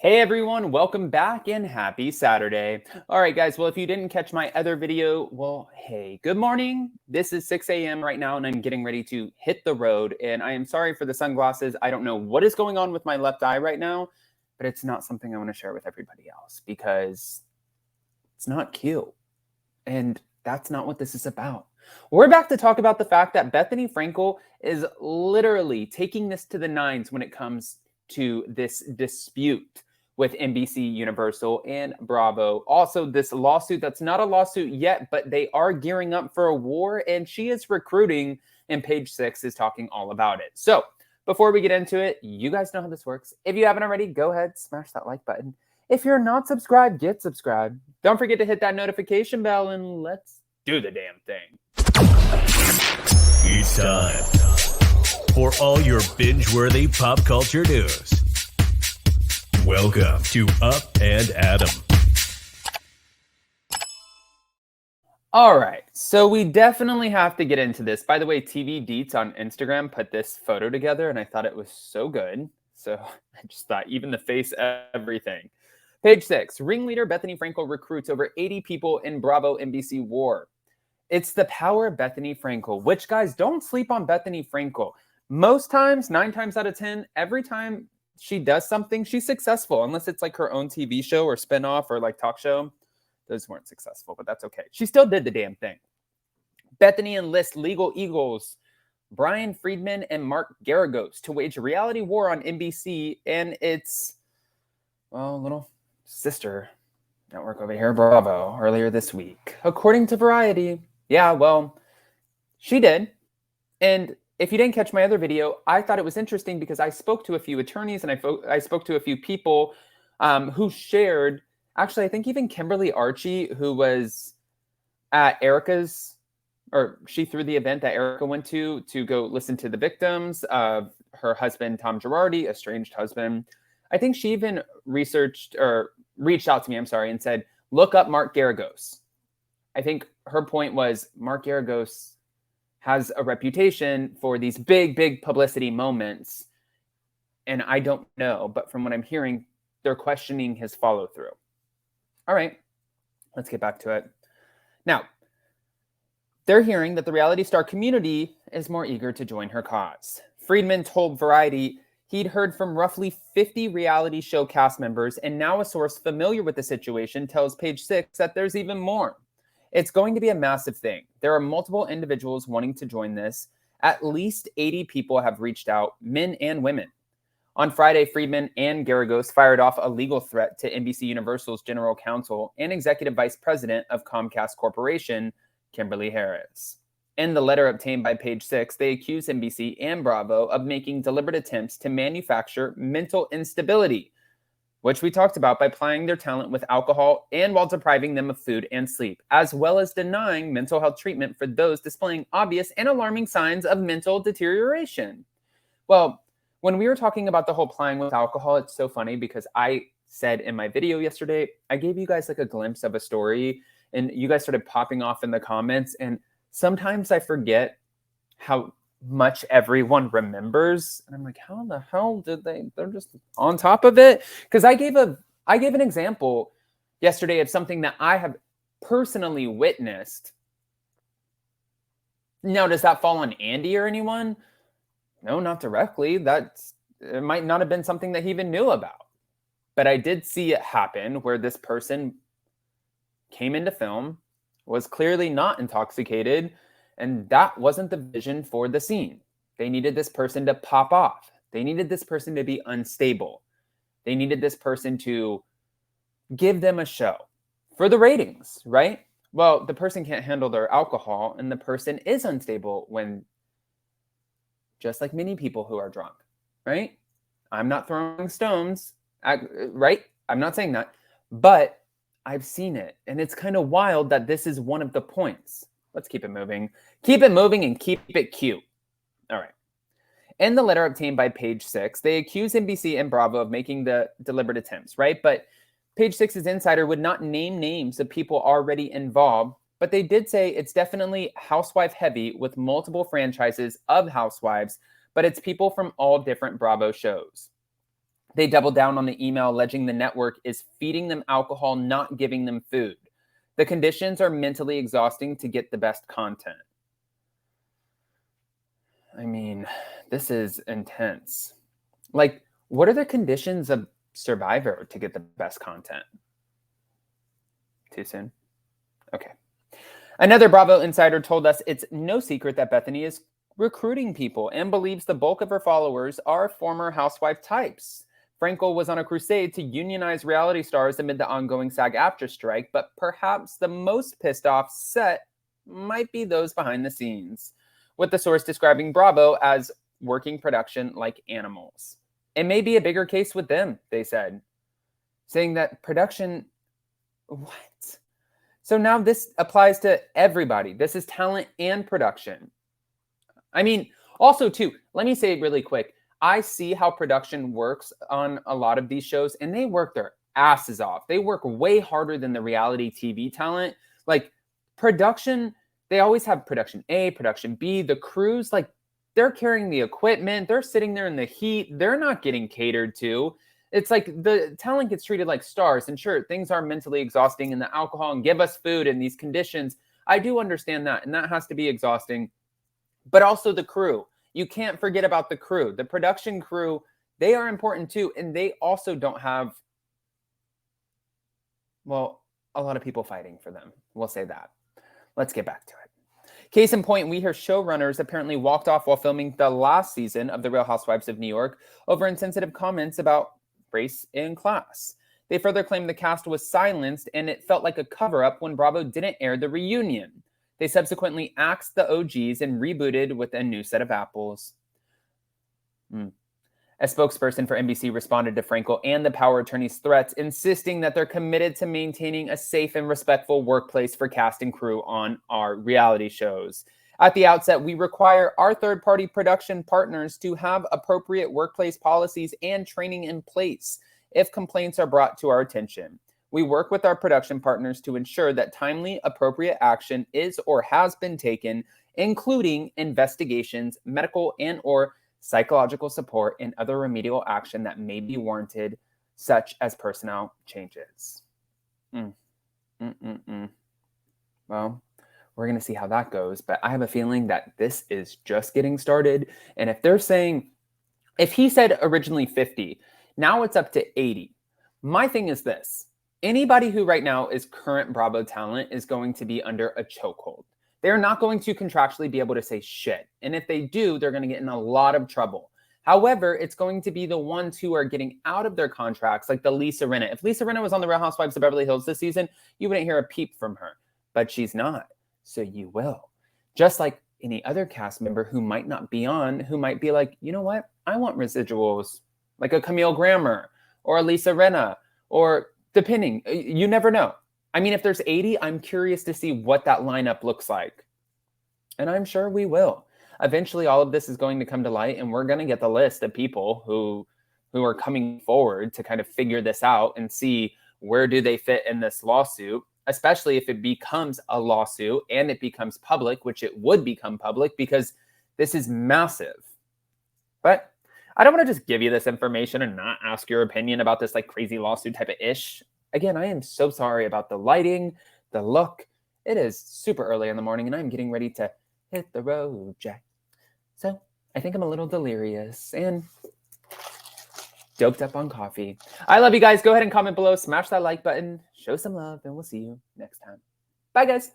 Hey everyone, welcome back and happy Saturday. All right, guys, well, if you didn't catch my other video, well, hey, good morning. This is 6 a.m. right now, and I'm getting ready to hit the road. And I am sorry for the sunglasses. I don't know what is going on with my left eye right now, but it's not something I want to share with everybody else because it's not cute. And that's not what this is about. We're back to talk about the fact that Bethenny Frankel is literally taking this to the nines when it comes to this dispute with NBC, Universal, and Bravo. Also, this lawsuit that's not a lawsuit yet, but they are gearing up for a war, and she is recruiting, and Page Six is talking all about it. So, before we get into it, you guys know how this works. If you haven't already, go ahead, smash that like button. If you're not subscribed, get subscribed. Don't forget to hit that notification bell, and let's do the damn thing. It's time for all your binge-worthy pop culture news. Welcome to Up and Adam. All right, so we definitely have to get into this. By the way, TV Deets on Instagram put this photo together, and I thought it was so good. So I just thought, even the face, everything. Page 6, ringleader Bethenny Frankel recruits over 80 people in Bravo NBC war. It's the power of Bethenny Frankel, which, guys, don't sleep on Bethenny Frankel. Most times, 9 times out of 10, every time she does something, she's successful, unless it's like her own TV show or spinoff or like talk show. Those weren't successful, but that's okay. She still did the damn thing. Bethenny enlists legal eagles Brian Friedman and Mark Garagos to wage a reality war on NBC and its, well, little sister network over here, Bravo, earlier this week. According to Variety, yeah, well, she did. And if you didn't catch my other video, I thought it was interesting because I spoke to a few attorneys and I spoke to a few people who shared, actually, I think even Kimberly Archie, who was at Erica's, or she threw the event that Erica went to go listen to the victims of her husband, Tom Girardi, estranged husband. I think she even reached out to me, and said, look up Mark Garagos. I think her point was Mark Garagos has a reputation for these big publicity moments. And I don't know, but from what I'm hearing, they're questioning his follow through. All right, let's get back to it. Now, they're hearing that the reality star community is more eager to join her cause. Friedman told Variety he'd heard from roughly 50 reality show cast members, and now a source familiar with the situation tells Page Six that there's even more. It's going to be a massive thing. There are multiple individuals wanting to join this. At least 80 people have reached out, men and women. On Friday, Friedman and Garagos fired off a legal threat to NBC Universal's general counsel and executive vice president of Comcast Corporation, Kimberly Harris. In the letter obtained by Page Six, they accuse NBC and Bravo of making deliberate attempts to manufacture mental instability, which we talked about, by plying their talent with alcohol and while depriving them of food and sleep, as well as denying mental health treatment for those displaying obvious and alarming signs of mental deterioration. Well, when we were talking about the whole plying with alcohol, it's so funny because I said in my video yesterday, I gave you guys like a glimpse of a story and you guys started popping off in the comments. And sometimes I forget how much everyone remembers, and I'm like, how the hell did they're just on top of it? Because I gave an example yesterday of something that I have personally witnessed. Now, does that fall on Andy or anyone? No, not directly. It might not have been something that he even knew about, but I did see it happen where this person came into film, was clearly not intoxicated, and that wasn't the vision for the scene. They needed this person to pop off. They needed this person to be unstable. They needed this person to give them a show for the ratings, right? Well, the person can't handle their alcohol, and the person is unstable when, just like many people who are drunk, right? I'm not throwing stones, right? I'm not saying that, but I've seen it, and it's kind of wild that this is one of the points. Let's keep it moving. Keep it moving and keep it cute. All right. In the letter obtained by Page Six, they accuse NBC and Bravo of making the deliberate attempts, right? But Page Six's insider would not name names of people already involved, but they did say it's definitely housewife heavy with multiple franchises of Housewives, but it's people from all different Bravo shows. They doubled down on the email alleging the network is feeding them alcohol, not giving them food. The conditions are mentally exhausting to get the best content. I mean, this is intense. Like, what are the conditions of Survivor to get the best content? Too soon? Okay. Another Bravo insider told us it's no secret that Bethenny is recruiting people and believes the bulk of her followers are former housewife types. Frankel was on a crusade to unionize reality stars amid the ongoing SAG-AFTRA strike, but perhaps the most pissed off set might be those behind the scenes, with the source describing Bravo as working production like animals. It may be a bigger case with them, they said, saying that production... What? So now this applies to everybody. This is talent and production. I mean, also, too, let me say really quick. I see how production works on a lot of these shows, and they work their asses off. They work way harder than the reality TV talent. Like, production, they always have production A, production B. The crews, like, they're carrying the equipment. They're sitting there in the heat. They're not getting catered to. It's like the talent gets treated like stars. And sure, things are mentally exhausting, and the alcohol and give us food in these conditions. I do understand that, and that has to be exhausting. But also the crew. You can't forget about the crew. The production crew, they are important too. And they also don't have, well, a lot of people fighting for them. We'll say that. Let's get back to it. Case in point, we hear showrunners apparently walked off while filming the last season of The Real Housewives of New York over insensitive comments about race and class. They further claimed the cast was silenced and it felt like a cover-up when Bravo didn't air the reunion. They subsequently axed the OGs and rebooted with a new set of apples. A spokesperson for NBC responded to Frankel and the power attorney's threats, insisting that they're committed to maintaining a safe and respectful workplace for cast and crew on our reality shows. At the outset, we require our third-party production partners to have appropriate workplace policies and training in place if complaints are brought to our attention. We work with our production partners to ensure that timely, appropriate action is or has been taken, including investigations, medical and/or psychological support, and other remedial action that may be warranted, such as personnel changes. Well, we're going to see how that goes, but I have a feeling that this is just getting started. And if they're saying, if he said originally 50, now it's up to 80. My thing is this. Anybody who right now is current Bravo talent is going to be under a chokehold. They're not going to contractually be able to say shit. And if they do, they're going to get in a lot of trouble. However, it's going to be the ones who are getting out of their contracts, like the Lisa Rinna. If Lisa Rinna was on the Real Housewives of Beverly Hills this season, you wouldn't hear a peep from her. But she's not. So you will. Just like any other cast member who might not be on, who might be like, you know what? I want residuals. Like a Camille Grammer or a Lisa Rinna, or depending, you never know. I mean, if there's 80, I'm curious to see what that lineup looks like. And I'm sure we will. Eventually, all of this is going to come to light, and we're going to get the list of people who are coming forward to kind of figure this out and see where do they fit in this lawsuit, especially if it becomes a lawsuit and it becomes public, which it would become public because this is massive. But I don't want to just give you this information and not ask your opinion about this like crazy lawsuit type of ish. Again, I am so sorry about the lighting, the look. It is super early in the morning and I'm getting ready to hit the road, Jack. So I think I'm a little delirious and doped up on coffee. I love you guys. Go ahead and comment below, smash that like button, show some love, and we'll see you next time. Bye, guys.